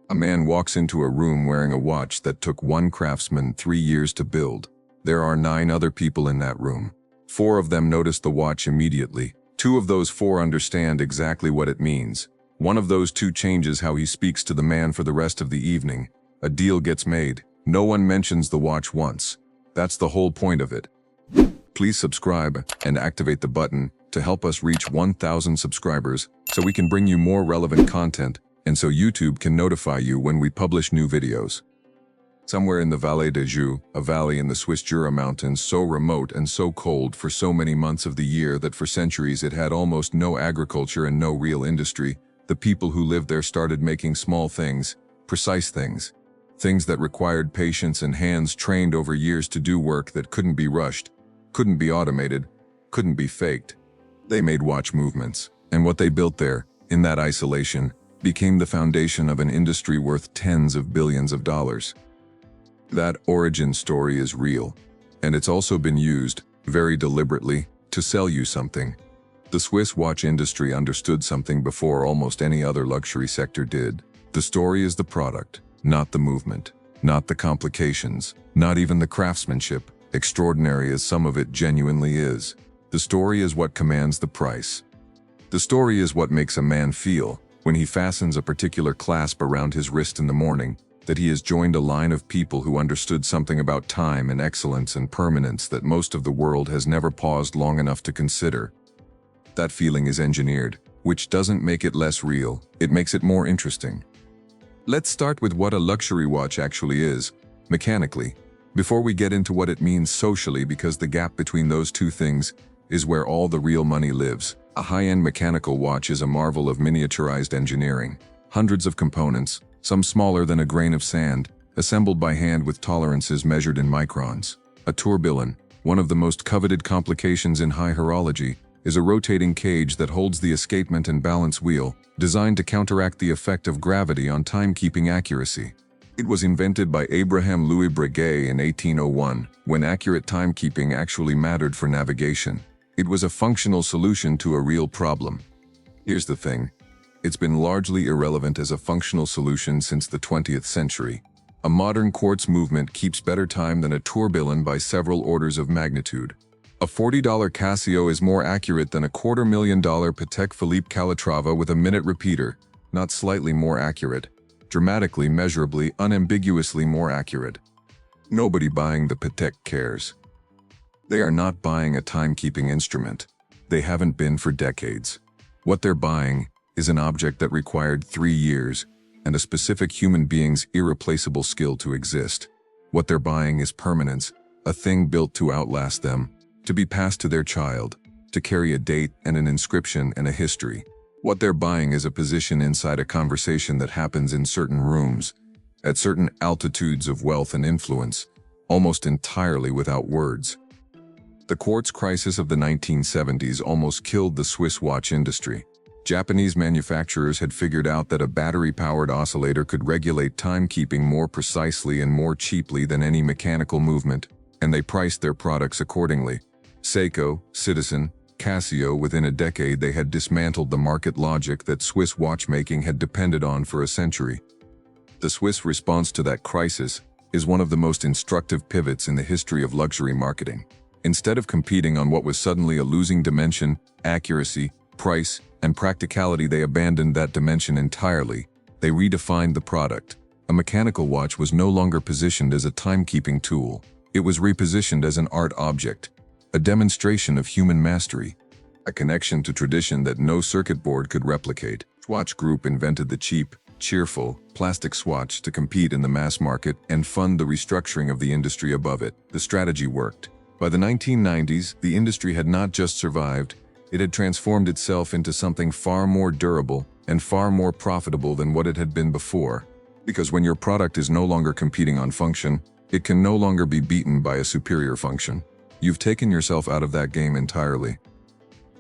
A man walks into a room wearing a watch that took one craftsman 3 years to build. There are 9 other people in that room. 4 of them notice the watch immediately. 2 of those 4 understand exactly what it means. One of those 2 changes how he speaks to the man for the rest of the evening. A deal gets made. No one mentions the watch once. That's the whole point of it. Please subscribe and activate the button to help us reach 1,000 subscribers so we can bring you more relevant content and so YouTube can notify you when we publish new videos. Somewhere in the Vallée des Joux, a valley in the Swiss Jura Mountains so remote and so cold for so many months of the year that for centuries it had almost no agriculture and no real industry, the people who lived there started making small things, precise things. Things that required patience and hands trained over years to do work that couldn't be rushed, couldn't be automated, couldn't be faked. They made watch movements, and what they built there, in that isolation, became the foundation of an industry worth tens of billions of dollars. That origin story is real, and it's also been used, very deliberately, to sell you something. The Swiss watch industry understood something before almost any other luxury sector did. The story is the product, not the movement, not the complications, not even the craftsmanship, extraordinary as some of it genuinely is. The story is what commands the price. The story is what makes a man feel, when he fastens a particular clasp around his wrist in the morning, that he has joined a line of people who understood something about time and excellence and permanence that most of the world has never paused long enough to consider. That feeling is engineered, which doesn't make it less real, it makes it more interesting. Let's start with what a luxury watch actually is, mechanically, before we get into what it means socially, because the gap between those two things is where all the real money lives. A high-end mechanical watch is a marvel of miniaturized engineering. Hundreds of components, some smaller than a grain of sand, assembled by hand with tolerances measured in microns. A tourbillon, one of the most coveted complications in high horology, is a rotating cage that holds the escapement and balance wheel, designed to counteract the effect of gravity on timekeeping accuracy. It was invented by Abraham Louis Breguet in 1801, when accurate timekeeping actually mattered for navigation. It was a functional solution to a real problem. Here's the thing. It's been largely irrelevant as a functional solution since the 20th century. A modern quartz movement keeps better time than a tourbillon by several orders of magnitude. A $40 Casio is more accurate than a $250,000 Patek Philippe Calatrava with a minute repeater, not slightly more accurate, dramatically, measurably, unambiguously more accurate. Nobody buying the Patek cares. They are not buying a timekeeping instrument. They haven't been for decades. What they're buying is an object that required 3 years and a specific human being's irreplaceable skill to exist. What they're buying is permanence, a thing built to outlast them, to be passed to their child, to carry a date and an inscription and a history. What they're buying is a position inside a conversation that happens in certain rooms, at certain altitudes of wealth and influence, almost entirely without words. The quartz crisis of the 1970s almost killed the Swiss watch industry. Japanese manufacturers had figured out that a battery-powered oscillator could regulate timekeeping more precisely and more cheaply than any mechanical movement, and they priced their products accordingly. Seiko, Citizen, Casio, within a decade they had dismantled the market logic that Swiss watchmaking had depended on for a century. The Swiss response to that crisis is one of the most instructive pivots in the history of luxury marketing. Instead of competing on what was suddenly a losing dimension, accuracy, price, and practicality, they abandoned that dimension entirely. They redefined the product. A mechanical watch was no longer positioned as a timekeeping tool. It was repositioned as an art object, a demonstration of human mastery, a connection to tradition that no circuit board could replicate. Swatch Group invented the cheap, cheerful, plastic swatch to compete in the mass market and fund the restructuring of the industry above it. The strategy worked. By the 1990s, the industry had not just survived, it had transformed itself into something far more durable and far more profitable than what it had been before. Because when your product is no longer competing on function, it can no longer be beaten by a superior function. You've taken yourself out of that game entirely.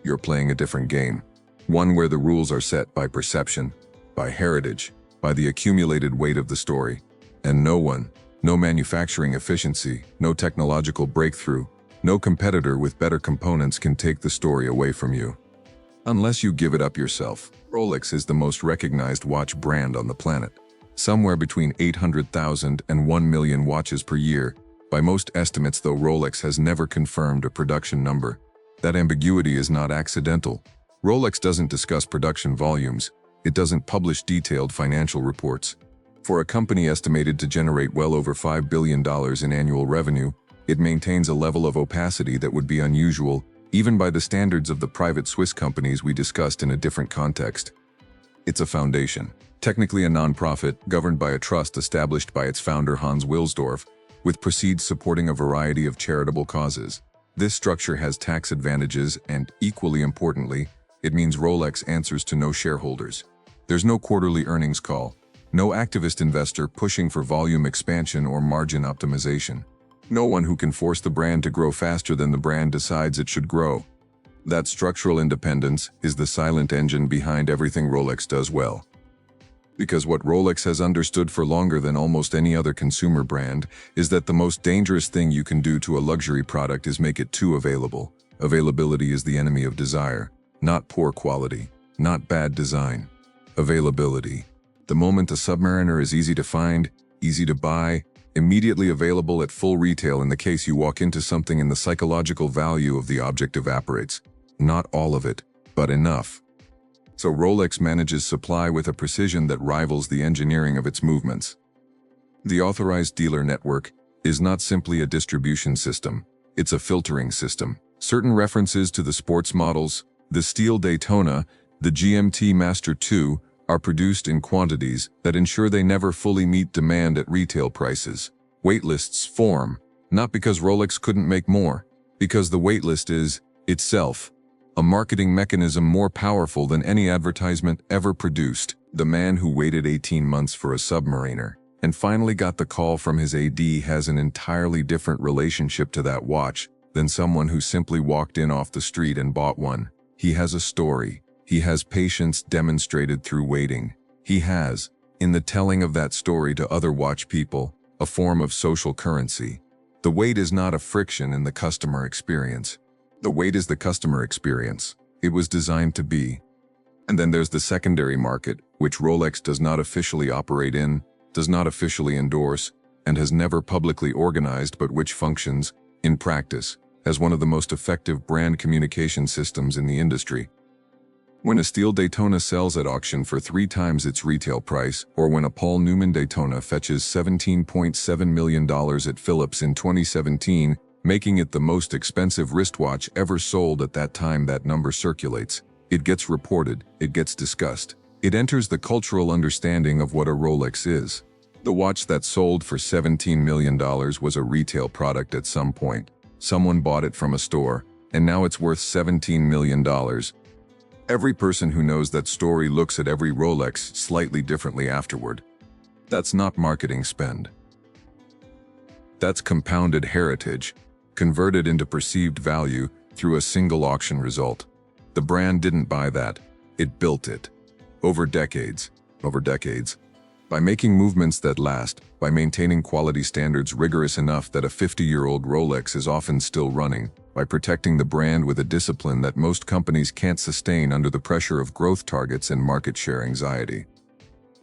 You're playing a different game. One where the rules are set by perception, by heritage, by the accumulated weight of the story. And no one, no manufacturing efficiency, no technological breakthrough, no competitor with better components can take the story away from you. Unless you give it up yourself. Rolex is the most recognized watch brand on the planet. somewhere between 800,000 and 1 million watches per year. By most estimates, though, Rolex has never confirmed a production number. That ambiguity is not accidental. Rolex doesn't discuss production volumes. It doesn't publish detailed financial reports. For a company estimated to generate well over $5 billion in annual revenue, it maintains a level of opacity that would be unusual, even by the standards of the private Swiss companies we discussed in a different context. It's a foundation, technically a non-profit, governed by a trust established by its founder Hans Wilsdorf, with proceeds supporting a variety of charitable causes. This structure has tax advantages and, equally importantly, it means Rolex answers to no shareholders. There's no quarterly earnings call, no activist investor pushing for volume expansion or margin optimization. No one who can force the brand to grow faster than the brand decides it should grow. That structural independence is the silent engine behind everything Rolex does well. Because what Rolex has understood for longer than almost any other consumer brand is that the most dangerous thing you can do to a luxury product is make it too available. Availability is the enemy of desire, not poor quality, not bad design. Availability. The moment a Submariner is easy to find, easy to buy, immediately available at full retail in the case you walk into something and the psychological value of the object evaporates. Not all of it, but enough. So Rolex manages supply with a precision that rivals the engineering of its movements. The authorized dealer network is not simply a distribution system, it's a filtering system. Certain references to the sports models, the Steel Daytona, the GMT Master II, are produced in quantities that ensure they never fully meet demand at retail prices. Waitlists form, not because Rolex couldn't make more, because the waitlist is, itself, a marketing mechanism more powerful than any advertisement ever produced. The man who waited 18 months for a Submariner and finally got the call from his AD has an entirely different relationship to that watch than someone who simply walked in off the street and bought one. He has a story. He has patience demonstrated through waiting. He has, in the telling of that story to other watch people, a form of social currency. The wait is not a friction in the customer experience. The wait is the customer experience. It was designed to be. And then there's the secondary market, which Rolex does not officially operate in, does not officially endorse, and has never publicly organized, but which functions, in practice, as one of the most effective brand communication systems in the industry. When a Steel Daytona sells at auction for 3 times its retail price, or when a Paul Newman Daytona fetches $17.7 million at Phillips in 2017, making it the most expensive wristwatch ever sold at that time, that number circulates. It gets reported, it gets discussed. It enters the cultural understanding of what a Rolex is. The watch that sold for $17 million was a retail product at some point. Someone bought it from a store, and now it's worth $17 million. Every person who knows that story looks at every Rolex slightly differently afterward. That's not marketing spend. That's compounded heritage, converted into perceived value through a single auction result. The brand didn't buy that, it built it. Over decades. By making movements that last, by maintaining quality standards rigorous enough that a 50-year-old Rolex is often still running, by protecting the brand with a discipline that most companies can't sustain under the pressure of growth targets and market share anxiety.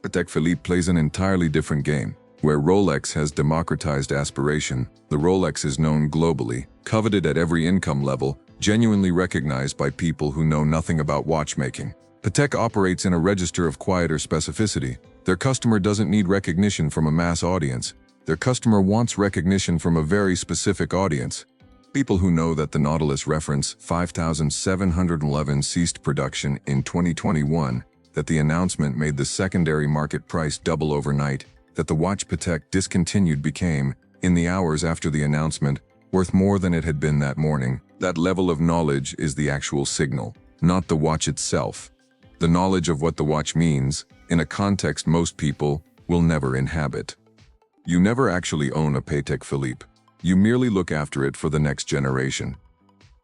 Patek Philippe plays an entirely different game. Where Rolex has democratized aspiration, the Rolex is known globally, coveted at every income level, genuinely recognized by people who know nothing about watchmaking. Patek operates in a register of quieter specificity. Their customer doesn't need recognition from a mass audience. Their customer wants recognition from a very specific audience. People who know that the Nautilus reference 5711 ceased production in 2021, that the announcement made the secondary market price double overnight, that the watch Patek discontinued became, in the hours after the announcement, worth more than it had been that morning. That level of knowledge is the actual signal, not the watch itself. The knowledge of what the watch means, in a context most people will never inhabit. You never actually own a Patek Philippe. You merely look after it for the next generation.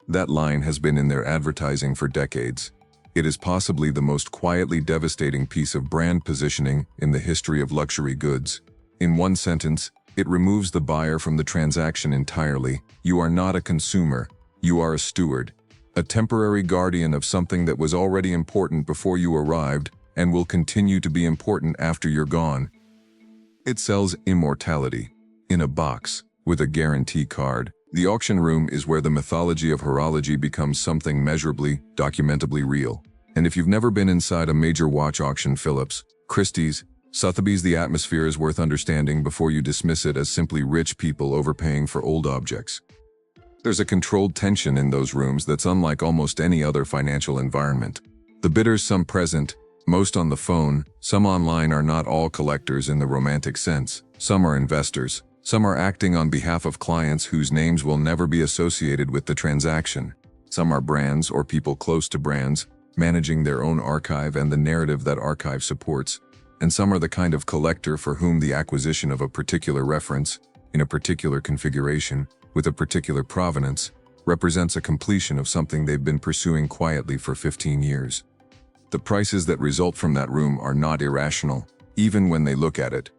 That line has been in their advertising for decades. It is possibly the most quietly devastating piece of brand positioning in the history of luxury goods. In one sentence, it removes the buyer from the transaction entirely. You are not a consumer, you are a steward, a temporary guardian of something that was already important before you arrived and will continue to be important after you're gone. It sells immortality. In a box, with a guarantee card. The auction room is where the mythology of horology becomes something measurably, documentably real. And if you've never been inside a major watch auction, Phillips, Christie's, Sotheby's, the atmosphere is worth understanding before you dismiss it as simply rich people overpaying for old objects. There's a controlled tension in those rooms that's unlike almost any other financial environment. The bidders, some present, most on the phone, some online, are not all collectors in the romantic sense. Some are investors. Some are acting on behalf of clients whose names will never be associated with the transaction. Some are brands or people close to brands, managing their own archive and the narrative that archive supports. And some are the kind of collector for whom the acquisition of a particular reference, in a particular configuration, with a particular provenance, represents a completion of something they've been pursuing quietly for 15 years. The prices that result from that room are not irrational, even when they look at it.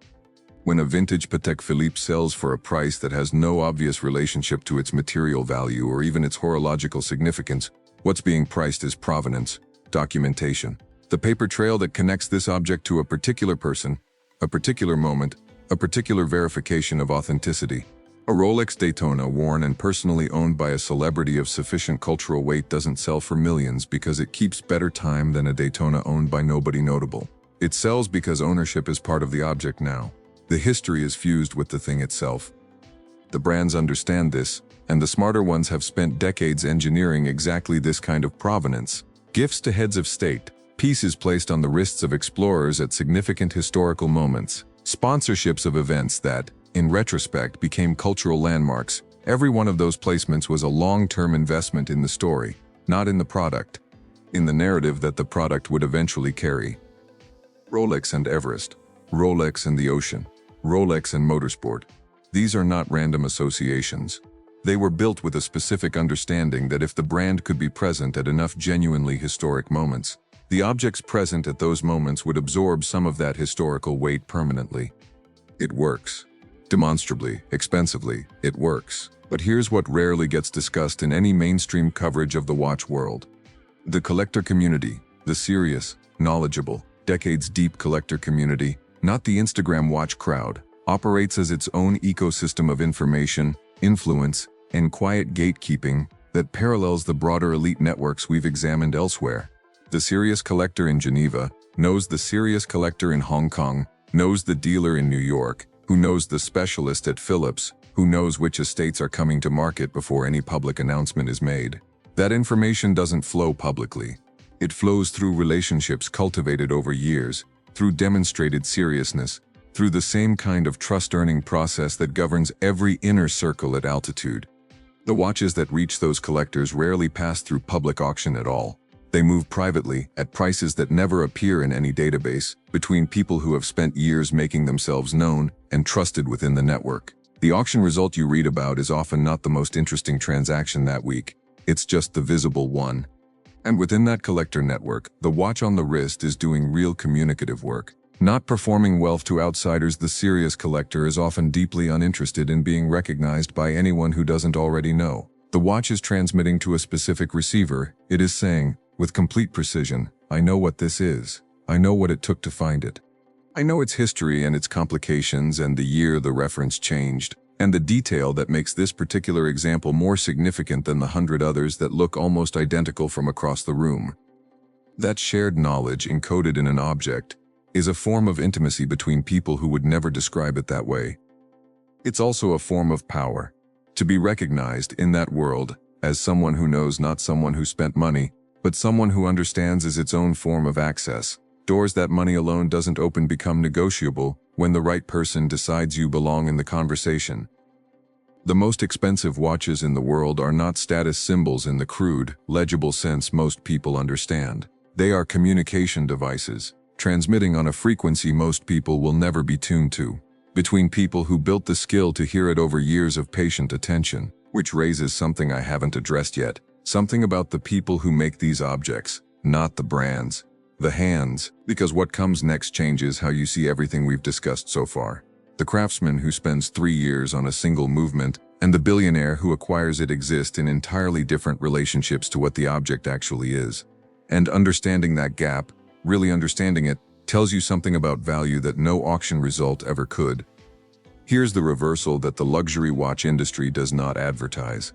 When a vintage Patek Philippe sells for a price that has no obvious relationship to its material value or even its horological significance, what's being priced is provenance, documentation. The paper trail that connects this object to a particular person, a particular moment, a particular verification of authenticity. A Rolex Daytona worn and personally owned by a celebrity of sufficient cultural weight doesn't sell for millions because it keeps better time than a Daytona owned by nobody notable. It sells because ownership is part of the object now. The history is fused with the thing itself. The brands understand this, and the smarter ones have spent decades engineering exactly this kind of provenance. Gifts to heads of state, pieces placed on the wrists of explorers at significant historical moments, sponsorships of events that, in retrospect, became cultural landmarks. Every one of those placements was a long-term investment in the story, not in the product, in the narrative that the product would eventually carry. Rolex and Everest, Rolex and the ocean, Rolex and motorsport. These are not random associations. They were built with a specific understanding that if the brand could be present at enough genuinely historic moments, the objects present at those moments would absorb some of that historical weight permanently. It works. Demonstrably, expensively, it works. But here's what rarely gets discussed in any mainstream coverage of the watch world. The collector community, the serious, knowledgeable, decades-deep collector community, not the Instagram watch crowd, operates as its own ecosystem of information, influence, and quiet gatekeeping that parallels the broader elite networks we've examined elsewhere. The serious collector in Geneva knows the serious collector in Hong Kong, knows the dealer in New York, who knows the specialist at Phillips, who knows which estates are coming to market before any public announcement is made. That information doesn't flow publicly. It flows through relationships cultivated over years, through demonstrated seriousness, through the same kind of trust-earning process that governs every inner circle at altitude. The watches that reach those collectors rarely pass through public auction at all. They move privately, at prices that never appear in any database, between people who have spent years making themselves known and trusted within the network. The auction result you read about is often not the most interesting transaction that week. It's just the visible one. And within that collector network, the watch on the wrist is doing real communicative work. Not performing wealth to outsiders, the serious collector is often deeply uninterested in being recognized by anyone who doesn't already know. The watch is transmitting to a specific receiver. It is saying, with complete precision, I know what this is. I know what it took to find it. I know its history and its complications and the year the reference changed, and the detail that makes this particular example more significant than the 100 others that look almost identical from across the room. That shared knowledge encoded in an object is a form of intimacy between people who would never describe it that way. It's also a form of power. To be recognized in that world as someone who knows, not someone who spent money, but someone who understands, is its own form of access. Doors that money alone doesn't open become negotiable when the right person decides you belong in the conversation. The most expensive watches in the world are not status symbols in the crude, legible sense most people understand. They are communication devices, transmitting on a frequency most people will never be tuned to, between people who built the skill to hear it over years of patient attention, which raises something I haven't addressed yet, something about the people who make these objects, not the brands. The hands, because what comes next changes how you see everything we've discussed so far. The craftsman who spends 3 years on a single movement and the billionaire who acquires it exist in entirely different relationships to what the object actually is. And understanding that gap, really understanding it, tells you something about value that no auction result ever could. Here's the reversal that the luxury watch industry does not advertise.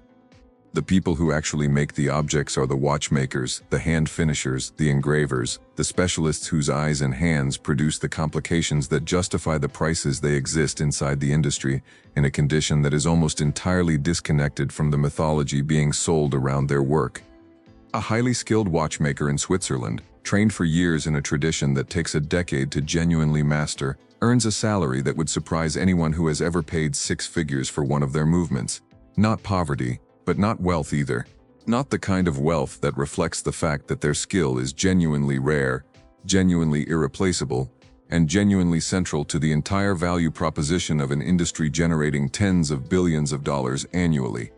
The people who actually make the objects are the watchmakers, the hand finishers, the engravers, the specialists whose eyes and hands produce the complications that justify the prices they exist inside the industry in a condition that is almost entirely disconnected from the mythology being sold around their work. A highly skilled watchmaker in Switzerland, trained for years in a tradition that takes a decade to genuinely master, earns a salary that would surprise anyone who has ever paid 6 figures for one of their movements. Not poverty, but not wealth either. Not the kind of wealth that reflects the fact that their skill is genuinely rare, genuinely irreplaceable, and genuinely central to the entire value proposition of an industry generating tens of billions of dollars annually.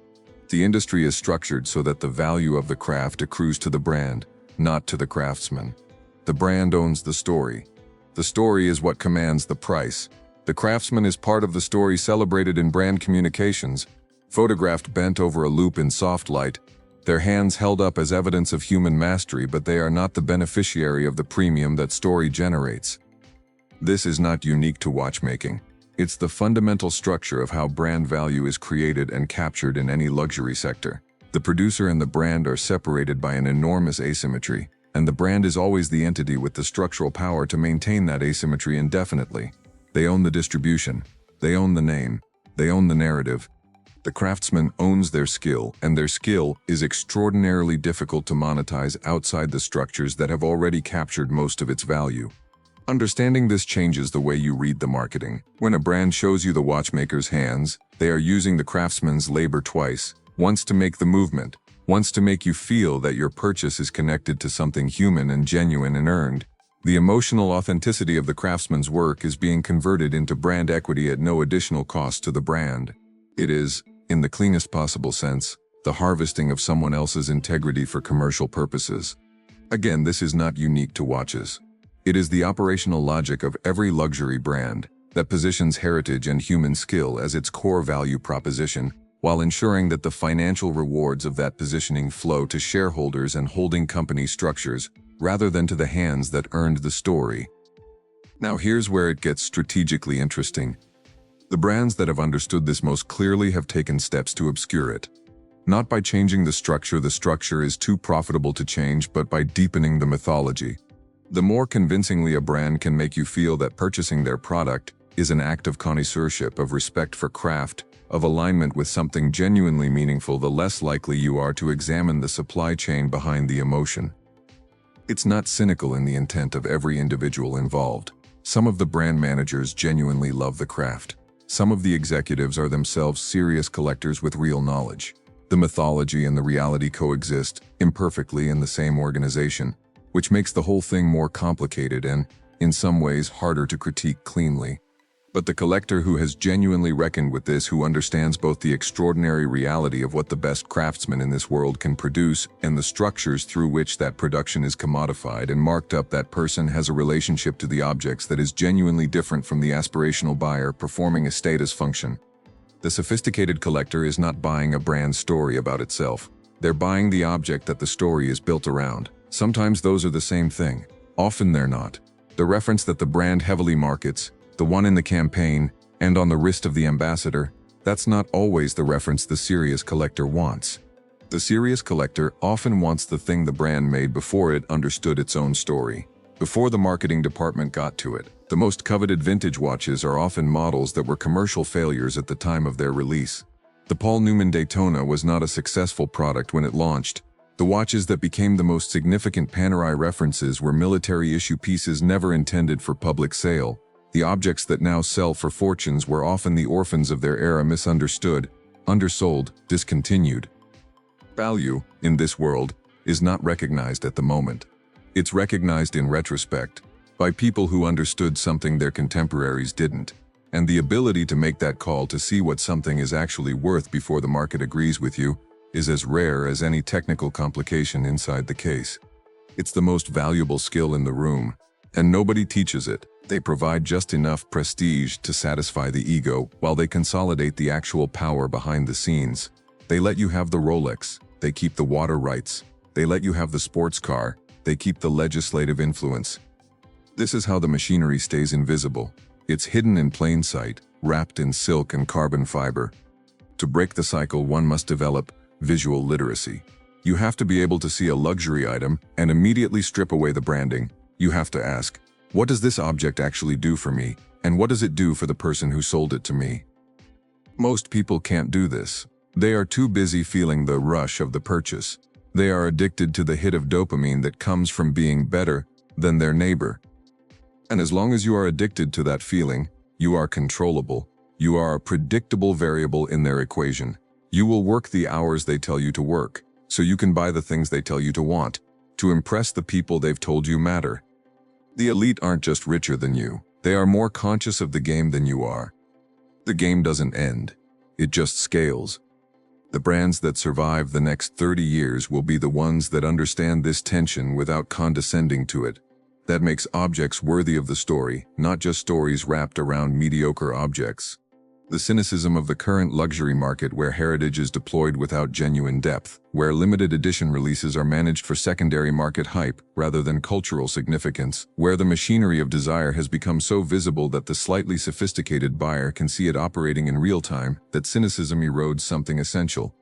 The industry is structured so that the value of the craft accrues to the brand, not to the craftsman. The brand owns the story. The story is what commands the price. The craftsman is part of the story celebrated in brand communications, photographed bent over a loop in soft light, their hands held up as evidence of human mastery, but they are not the beneficiary of the premium that story generates. This is not unique to watchmaking. It's the fundamental structure of how brand value is created and captured in any luxury sector. The producer and the brand are separated by an enormous asymmetry, and the brand is always the entity with the structural power to maintain that asymmetry indefinitely. They own the distribution. They own the name. They own the narrative. The craftsman owns their skill, and their skill is extraordinarily difficult to monetize outside the structures that have already captured most of its value. Understanding this changes the way you read the marketing. When a brand shows you the watchmaker's hands, they are using the craftsman's labor twice, once to make the movement, once to make you feel that your purchase is connected to something human and genuine and earned. The emotional authenticity of the craftsman's work is being converted into brand equity at no additional cost to the brand. It is, in the cleanest possible sense, the harvesting of someone else's integrity for commercial purposes. Again, this is not unique to watches. It is the operational logic of every luxury brand that positions heritage and human skill as its core value proposition, while ensuring that the financial rewards of that positioning flow to shareholders and holding company structures, rather than to the hands that earned the story. Now here's where it gets strategically interesting. The brands that have understood this most clearly have taken steps to obscure it. Not by changing the structure is too profitable to change, but by deepening the mythology. The more convincingly a brand can make you feel that purchasing their product is an act of connoisseurship, of respect for craft, of alignment with something genuinely meaningful, the less likely you are to examine the supply chain behind the emotion. It's not cynical in the intent of every individual involved. Some of the brand managers genuinely love the craft. Some of the executives are themselves serious collectors with real knowledge. The mythology and the reality coexist, imperfectly, in the same organization, which makes the whole thing more complicated and, in some ways, harder to critique cleanly. But the collector who has genuinely reckoned with this, who understands both the extraordinary reality of what the best craftsman in this world can produce and the structures through which that production is commodified and marked up, that person has a relationship to the objects that is genuinely different from the aspirational buyer performing a status function. The sophisticated collector is not buying a brand story about itself. They're buying the object that the story is built around. Sometimes those are the same thing. Often they're not. The reference that the brand heavily markets, the one in the campaign, and on the wrist of the ambassador, that's not always the reference the serious collector wants. The serious collector often wants the thing the brand made before it understood its own story, before the marketing department got to it. The most coveted vintage watches are often models that were commercial failures at the time of their release. The Paul Newman Daytona was not a successful product when it launched. The watches that became the most significant Panerai references were military-issue pieces never intended for public sale. The objects that now sell for fortunes were often the orphans of their era, misunderstood, undersold, discontinued. Value, in this world, is not recognized at the moment. It's recognized in retrospect, by people who understood something their contemporaries didn't, and the ability to make that call to see what something is actually worth before the market agrees with you is as rare as any technical complication inside the case. It's the most valuable skill in the room, and nobody teaches it. They provide just enough prestige to satisfy the ego while they consolidate the actual power behind the scenes. They let you have the Rolex, they keep the water rights. They let you have the sports car, they keep the legislative influence. This is how the machinery stays invisible. It's hidden in plain sight, wrapped in silk and carbon fiber. To break the cycle, one must develop visual literacy. You have to be able to see a luxury item and immediately strip away the branding. You have to ask, what does this object actually do for me, and what does it do for the person who sold it to me? Most people can't do this. They are too busy feeling the rush of the purchase. They are addicted to the hit of dopamine that comes from being better than their neighbor. And as long as you are addicted to that feeling, you are controllable. You are a predictable variable in their equation. You will work the hours they tell you to work, so you can buy the things they tell you to want, to impress the people they've told you matter. The elite aren't just richer than you. They are more conscious of the game than you are. The game doesn't end. It just scales. The brands that survive the next 30 years will be the ones that understand this tension without condescending to it. That makes objects worthy of the story, not just stories wrapped around mediocre objects. The cynicism of the current luxury market, where heritage is deployed without genuine depth, where limited edition releases are managed for secondary market hype rather than cultural significance, where the machinery of desire has become so visible that the slightly sophisticated buyer can see it operating in real time, that cynicism erodes something essential.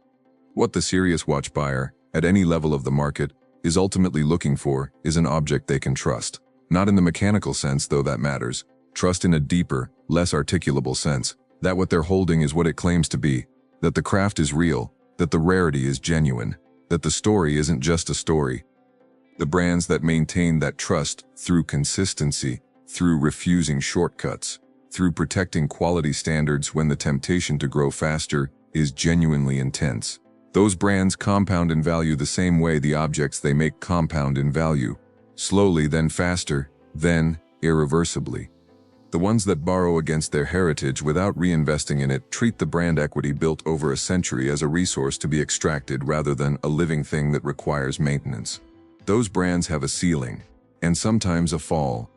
What the serious watch buyer, at any level of the market, is ultimately looking for is an object they can trust. Not in the mechanical sense, though that matters. Trust in a deeper, less articulable sense. That what they're holding is what it claims to be, that the craft is real, that the rarity is genuine, that the story isn't just a story. The brands that maintain that trust through consistency, through refusing shortcuts, through protecting quality standards when the temptation to grow faster is genuinely intense. Those brands compound in value the same way the objects they make compound in value. Slowly, then faster, then irreversibly. The ones that borrow against their heritage without reinvesting in it treat the brand equity built over a century as a resource to be extracted rather than a living thing that requires maintenance. Those brands have a ceiling, and sometimes a fall.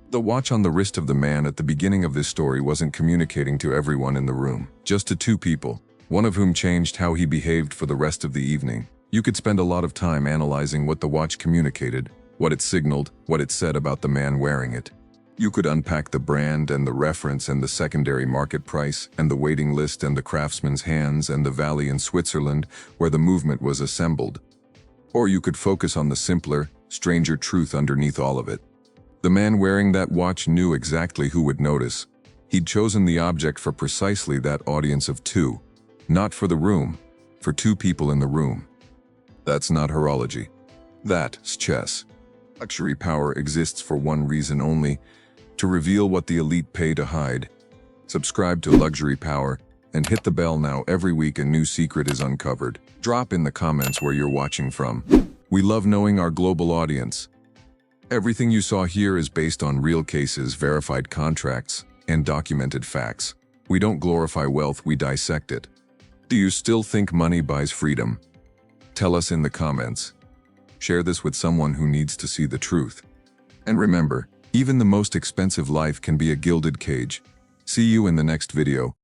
The watch on the wrist of the man at the beginning of this story wasn't communicating to everyone in the room, just to two people, one of whom changed how he behaved for the rest of the evening. You could spend a lot of time analyzing what the watch communicated, what it signaled, what it said about the man wearing it. You could unpack the brand and the reference and the secondary market price and the waiting list and the craftsman's hands and the valley in Switzerland where the movement was assembled. Or you could focus on the simpler, stranger truth underneath all of it. The man wearing that watch knew exactly who would notice. He'd chosen the object for precisely that audience of two. Not for the room, for two people in the room. That's not horology. That's chess. Luxury power exists for one reason only: to reveal what the elite pay to hide. Subscribe to Luxury Power and hit the bell now. Every week a new secret is uncovered. Drop in the comments where you're watching from. We love knowing our global audience. Everything you saw here is based on real cases, verified contracts, and documented facts. We don't glorify wealth, we dissect it. Do you still think money buys freedom? Tell us in the comments. Share this with someone who needs to see the truth. And remember, even the most expensive life can be a gilded cage. See you in the next video.